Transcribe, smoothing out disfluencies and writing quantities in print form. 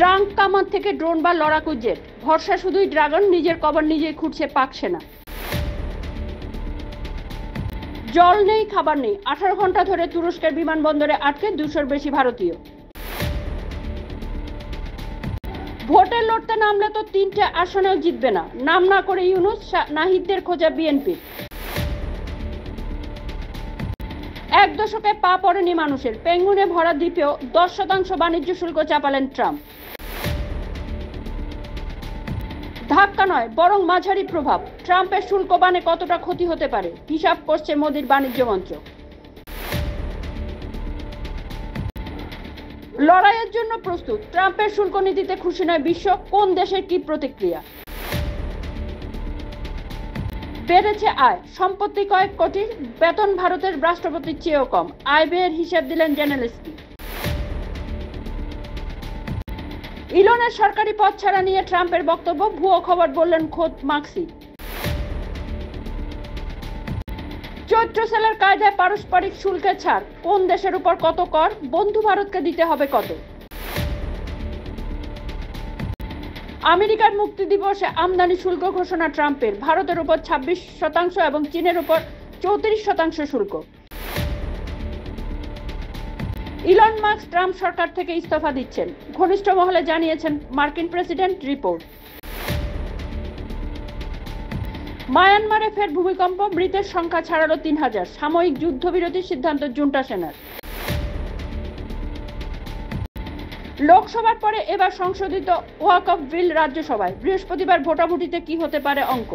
Trunk কামান থেকে drone বা লড়াকু জেট, ভরসা শুধুই ড্রাগন, নিজের কবর নিজেই খুঁড়ছে পাক সেনা। জল নেই, খাবার নেই, 18 ঘন্টা ধরে তুরস্কের বিমানবন্দরে আটকে 200-র বেশি ভারতীয়। ভোটে লড়তে নামলে তো 3টে আসনেও জিতবে না, নাম না করে ইউনূস, নাহিদদের খোঁজা বিএনপি। এক দশকে পা পড়েনি মানুষের, পেঙ্গুনে ভরা দ্বীপেও 10% বাণিজ্য শুল্ক চাপালেন ট্রাম্প। ধাক্কা নয়, বরং মাঝারি প্রভাব। ট্রাম্পের শুল্ক বানে কতটা ক্ষতি হতে পারে হিসাব করছে মোদির বাণিজ্য মন্ত্রক। লড়াইয়ের জন্য প্রস্তুত, ট্রাম্পের শুল্ক নীতিতে খুশি নয় বিশ্ব, কোন দেশের কি প্রতিক্রিয়া? বেড়েছে আয়, সম্পত্তি কয়েক কোটির, বেতন ভারতের রাষ্ট্রপতির চেয়েও কম। আয় ব্যয়ের হিসাব দিলেন জেনেলেনস্কি। ইলনের সরকারি পদ ছাড়া নিয়ে ট্রাম্পের বক্তব্য, ভুয়ো খবর বললেন খোদ মার্কসি। চৈত্র সেলের কায়দায় পারস্পরিক শুল্কের ছাড়, কোন দেশের উপর কত কর, বন্ধু ভারতকে দিতে হবে কত? আমেরিকার মুক্তি দিবসে আমদানি শুল্ক ঘোষণা ট্রাম্পের, ভারতের উপর 26% এবং চীনের উপর 34% শুল্ক। ইলন মাস্ক ট্রাম্প সরকার থেকে ইস্তফা দিচ্ছেন, ঘনিষ্ঠ মহলে জানিয়েছেন মার্কিন প্রেসিডেন্ট। রিপোর্ট। মায়ানমারে ফের ভূমিকম্প, মৃতের সংখ্যা ছাড়ালো 3000, সাময়িক যুদ্ধবিরতির সিদ্ধান্ত জুন্টা সেনার। লোকসভার পরে এবার সংশোধিত ওয়াকফ বিল রাজ্যসভায়, বৃহস্পতিবার ভোটাভুটিতে কি হতে পারে অঙ্ক।